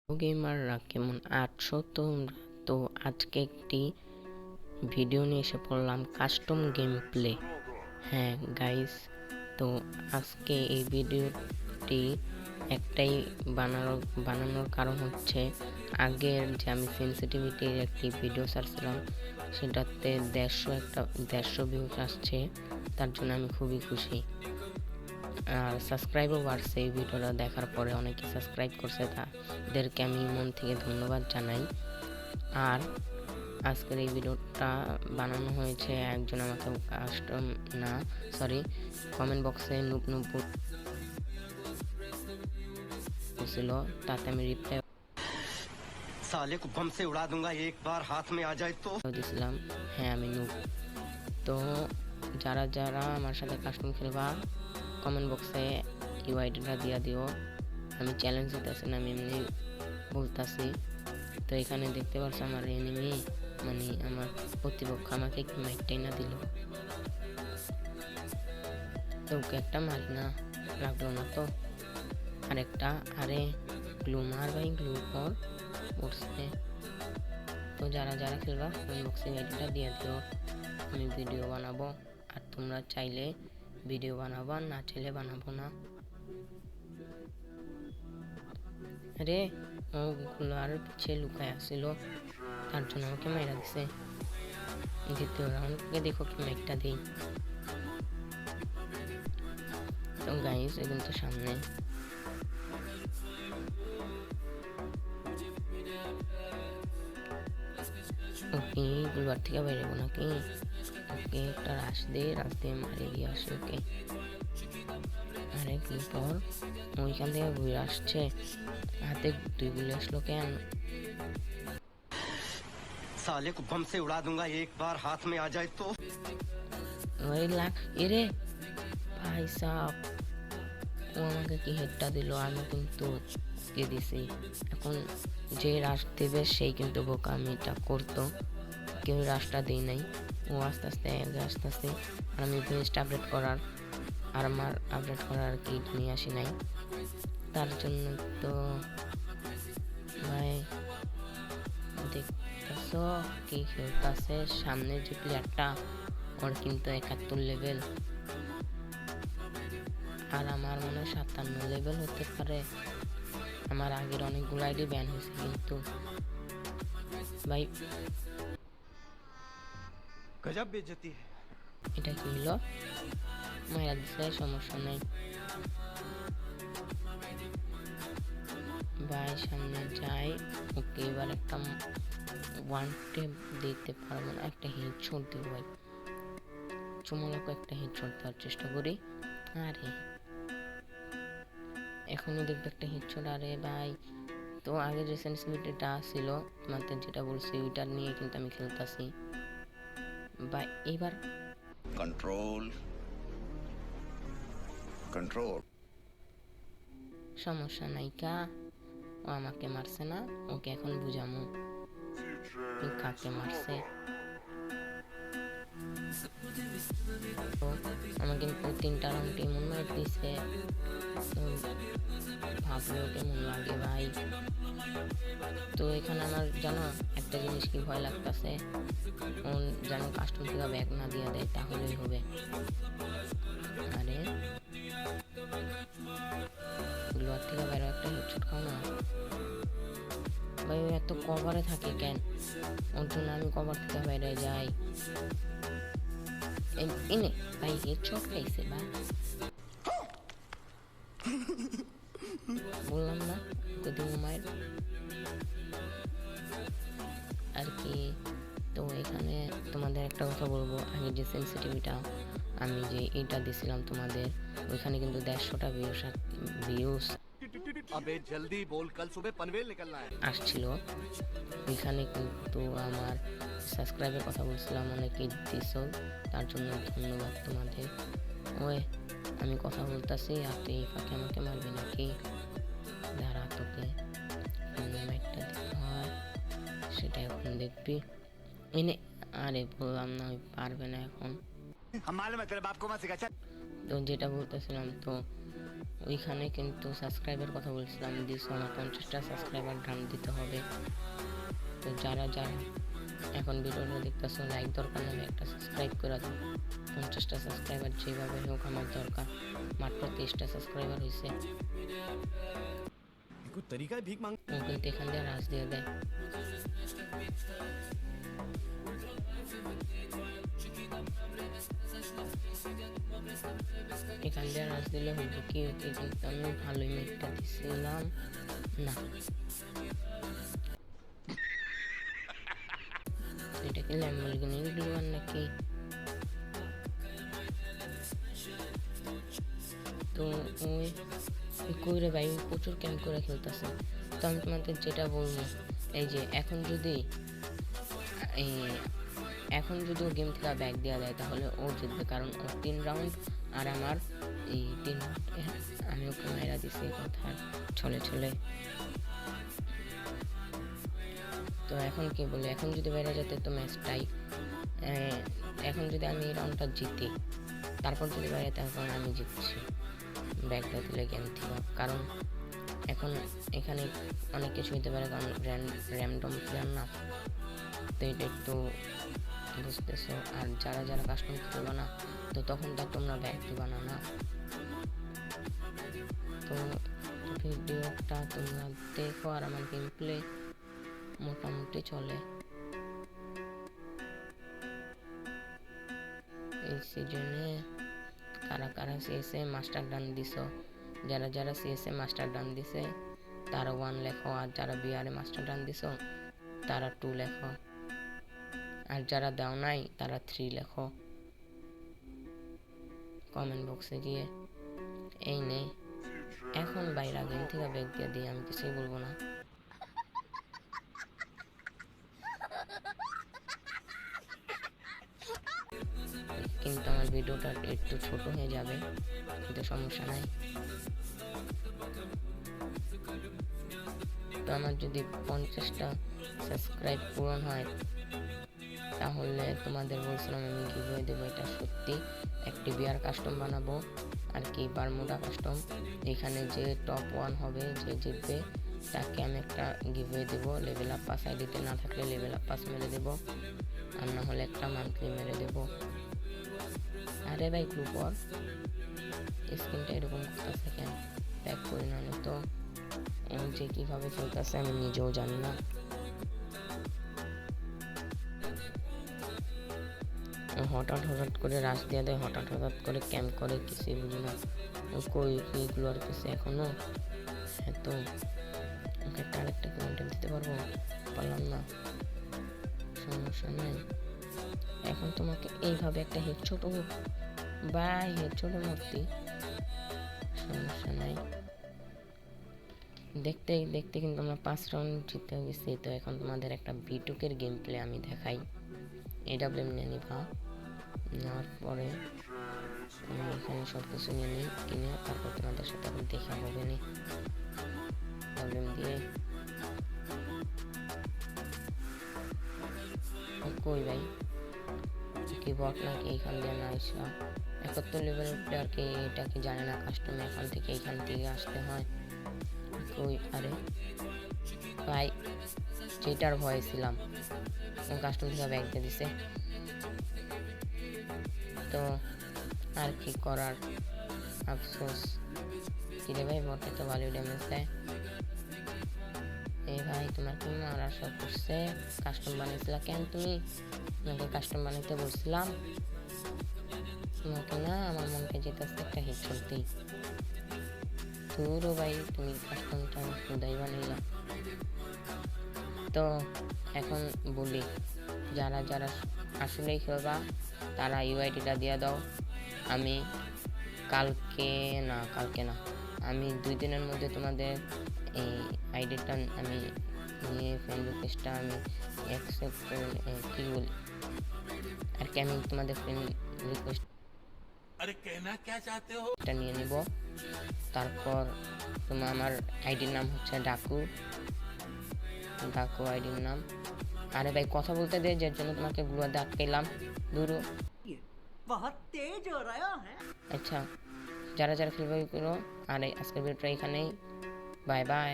গেমাররা কেমন আছো তোমরা? তো আজকে একটি ভিডিও নিয়ে এসে পড়লাম, কাস্টম গেম প্লে। হ্যাঁ গাইস, তো আজকে এই ভিডিওটি একটাই বানানোর কারণ হচ্ছে, আগের যে আমি সেন্সিটিভিটির একটি ভিডিও ছাড়ছিলাম সেটাতে 150 ভিউজ আসছে, তার জন্য আমি খুবই খুশি। আর সাবস্ক্রাইবও বাড়ছে এই ভিডিওটা দেখার পরে, অনেকে সাবস্ক্রাইব করছে, তাদেরকে আমি মন থেকে ধন্যবাদ জানাই। আর আজকের এই ভিডিওটা বানানো হয়েছে একজন আমাকে কমেন্ট বক্সে নুপ বলছিল, তাতে আমি রিপ্লাই साले को बम से उड़ा दूंगा एक बार हाथ में आ जाए तो দিয়েছিলাম, হ্যাঁ আমি নুপ। তো যারা যারা আমার সাথে কাস্টম খেলবা, কমেন্ট বক্সে ইউআইডিটা দিয়া দিও। আমি চ্যালেঞ্জ দিতেছি না, আমি এমনি বলতেছি। তো এখানে দেখতে পাচ্ছ আমার এনিমি, মানে আমার প্রতিপক্ষ আমাকে কি মাইকটাই না দিল। তো ওকে একটা মারি না, লাগলো না তো আরেকটা, আরে গ্লু মার ভাই, গ্লু পর পড়ছে। তো যারা যারা খেলবা কমেন্ট বক্সে আইডিটা দিয়ে দিও, আমি ভিডিও বানাবো। আর তোমরা চাইলে ভিডিও বানাবো, আর না চাইলে বানাবো না। আরে ওগুলো আর পিছিয়ে লুকায় আসছিল, তার জন্য আমাকে মাইরা দিছে। দ্বিতীয় রাউন্ডকে দেখো কি মাইকটা দিই। তো গাইস এখন তো সামনে, ওকে গুলবার থেকে বেরোবো নাকি? ওকে একটা রাশ দিয়ে মারে দিয়ে আসে ওকে। আরে কি পর ওইখান থেকে ঘুরে আসছে, হাতে 2 গুলি আসলো কেন? साले को बम से उड़ा दूंगा एक बार हाथ में आ जाए तो ওই লাখ এরে ভাই সাপ, ও আমাকে কি হেডটা দিল, আমি কিন্তু কে দিছি। এখন যে রাশ দেবে সেই কিন্তু বোকামিটা করতো, কেউ রাশটা দেই নাই। ও আস্তে আস্তে আর আমি ভয়েসটা আপডেট করার কি নিয়ে আসি নাই, তার জন্য তো ভাই দেখতেছো কি খেলতেছে। সামনে যে প্লেয়ারটা, ওর কিন্তু 71 লেভেল, আর আমার মনে হয় 57 লেভেল হতে পারে। আমার আগের অনেকগুলো আইডি ব্যান হয়েছে, কিন্তু ভাই गजब बेइज्जती है। এটা কি হলো? মায়া দিছে, সমস্যা নেই ভাই, সামনে যাই। ওকে এবার একটা ওয়ান টেপ দিতে পারবো না, একটা হেডশট দিব ভাই, চুমলাকে একটা হেডশট দেওয়ার চেষ্টা করি। আরে এখনই দেখবে একটা হেডশট। আরে ভাই, তো আগে যে সেন্সিটিভিটিটা ছিল তোমাদের যেটা বলছি, ওইটা নিয়ে কিন্তু আমি খেলতেছি ভাই। এবার कंट्रोल कंट्रोल সমস্যা নাই কা, ও আমাকে মারছে না, ওকে এখন বুঝামু কাকে মারছে। তো আমাকে কিন্তু 3টা রাউন্ড এমন মার দিছে, ভাবলেও কেমন লাগে ভাই। তো এখানে আমার জানো একটা জিনিস কি ভয় লাগতেছে, যেন কাস্টম থেকে ব্যাগ না দিয়ে দেয়, তাহলেই হবে। আরে গ্লোয়ার থেকে বাইরে একটা হেডশট খাও না ভাই, ওই এত কভারে থাকে কেন? ওর জন্য আমি কভার থেকে বাইরে যাই। এনে ভাই হেডশট খাইছে ভাই, বললাম না কদিন মায়ের আর কি। তো এখানে তোমাদের একটা কথা বলবো, আগে যে সেন্সিটিভিটা আমি যে এটা দিছিলাম তোমাদের, ওইখানে কিন্তু 150টা ভিউজ अबे जल्दी बोल, कल सुबह पनवेल निकलना है। আসছিল। ওইখানে কিন্তু আমার সাবস্ক্রাইবের কথা বলছিলাম, অনেকে দিছ, তার জন্য ধন্যবাদ তোমাদের। ওই আমি কথা বলতেছি আর তুই এই ফাঁকে আমাকে মারবি নাকি? দাঁড়া, তোকে মাইকটা দিতে হয়, সেটা এখন দেখবি। এনে আরে বললাম না, ওই পারবে না এখন। हम मालूम है तेरे बाप को मत सिखा। তো যেটা বলতেছিলাম, তো ওইখানে কিন্তু সাবস্ক্রাইবের কথা বলছিলাম, দিছো আমার 50টা সাবস্ক্রাইবার ডান দিতে হবে। তো যারা যারা এখন ভিডিওটা দেখতেছো, লাইক দরকার নাহলে একটা সাবস্ক্রাইব করে দাও। 50টা সাবস্ক্রাইবার যেভাবে হোক আমার দরকার। মাত্র 23টা সাবস্ক্রাইবার হয়েছে। कुछ तरीका है भीख मांग ও কিন্তু এখান দিয়ে রাজ দিয়ে দেয়। এখান দিয়ে রাজ দিলে হইব কি, ওকে কিন্তু আমি ভালোই মেটটা দিছিলাম না। এটা কি ল্যাম্বরগিনি গ্লুয়ার নাকি? তো ওই কইরে ভাই প্রচুর ক্যাম্প করে খেলতেছে। তো আমি তোমাদের যেটা বলবো, এই যে এখন যদি ও গেম থেকে ব্যাক দেওয়া যায় তাহলে ও জিতবে, কারণ ও 3 রাউন্ড আর আমার এই 3 আমি ওকে মাইরা দিছি কথা ছলে ছলে। তো এখন কি বলে, এখন যদি বাইরে যেতে তো ম্যাচটাই, এখন যদি আমি এই রাউন্ডটা জিতি তারপর যদি বাইরে তখন আমি জিতছি ব্যাকটা দিলে গেম থেকে। কারণ এখন এখানে অনেক কিছু হতে পারে, কারণ র্যান্ডম প্লেয়ার না, তো এটা একটু বুঝতেছো। আর যারা যারা কাস্টম খেলবে না, তো তখন তো তোমরা ব্যাক দিবা না না। তো ভিডিওটা তোমরা দেখো, আর আমার গেম প্লে মোটামুটি চলে। এই সিজনে কারা কারা সিএসএ মাস্টার ডান দিছো, যারা যারা সিএসএ মাস্টার ডান দিছে তারা 1 লেখো, আর যারা বিআরে মাস্টার ডান দিছো তারা 2 লেখো, আর যারা দাও নাই তারা 3 লেখো কমেন্ট বক্সে গিয়ে। এই নেই এখন বাইরে গেম থেকে ব্যাগ দিয়ে দিই, আমি কিছুই বলবো না। কিন্তু আমার ভিডিওটা একটু ছোট হয়ে যাবে, কিন্তু সমস্যা নাই। তো আমার যদি 50টা সাবস্ক্রাইব পূরণ হয় তাহলে তোমাদের বলছিলাম আমি গিভওয়ে দেবো। এটা সত্যি, একটি বিআর কাস্টম বানাবো আর কি, বারমুডা কাস্টম। এখানে যে টপ 1 হবে, যে জিতবে তাকে আমি একটা গিভওয়ে দেবো। লেভেল আপ পাস আইডিতে না থাকলে লেভেল আপ পাস মেরে দেবো, আর না হলে একটা মান্থলি মেরে দেবো। আরে ভাই গ্রুপ ওয়ার স্ক্রিনটা এরকম করতেছে কেন? ব্যাক করি না তো যে কীভাবে চলতেছে আমি নিজেও জানি না। হঠাৎ করে রাশ দিয়ে দেয়, হঠাৎ করে ক্যাম্প করে, কিছুই বুঝি না। ও কই এগুলো আর কিছু এখনো। হ্যাঁ, তো ওকে আরেকটা কমেন্ট দিতে পারলাম না, সমস্যা নাই। এখন তোমাকে এইভাবে একটা হেডশট বা হেডশটের মূর্তি, সমস্যা নাই। দেখতে দেখতে কিন্তু আমরা 5 রাউন্ড জিতে গেছি। তো এখন তোমাদের একটা বিটুকের গেম প্লে আমি দেখাই। AWM নিয়ে নিবা, নেওয়ার পরে আমি এখানে সব কিছু নিয়ে নিই, কিনে তারপর তোমাদের সাথে এখন দেখা হবে নি। AWM দিয়ে কই ভাই কি বট নাকি এইখান দিয়ে না আসা? 71 লেভেলের প্লেয়ারকে এটা কি জানে না কাস্টমে এখান থেকে আসতে হয়? কই আরে ভাই, যেটার ভয়ে ছিলাম কাস্টম থেকে ব্যাগ দিয়ে দিছে। তো আর কি করার, আফসোস। কিরে ভাই, বটে তো ভালোই ড্যামেজ দেয়। এই ভাই তোমার কি মারা সব করছে? কাস্টম বানিয়েছিল কেন তুমি? তোমাকে কাস্টম বানাইতে বলছিলাম তোমাকে না, আমার মনকে যেতেছে একটা হিট করতেই। তোরও ভাই তুমি কাস্টমটা খুদাই বানাইলা। তো এখন বলি, যারা যারা আসলেই খেলবা তারা ইউআইডিটা দিয়ে দাও। আমি কালকে না আমি 2 দিনের মধ্যে তোমাদের এই আইডিটা আমি নিয়ে ফ্রেন্ড রিকোয়েস্টটা আমি অ্যাকসেপ্ট কি বলি আর কি, আমি তোমাদের ফ্রেন্ড রিকোয়েস্ট এটা নিয়ে নিব। তারপর আমার আইডির নাম হচ্ছে ডাকু আইডির নাম। আরে ভাই কথা বলতে দে, যার জন্য তোমাকে গ্লুয়ার দিয়ে আটকাইলাম। দূর बहुत तेज हो रहा है। আচ্ছা, যারা যারা ফ্রি ফায়ার করো, আর আজকের ভিডিওটা এখানেই, বাই বাই।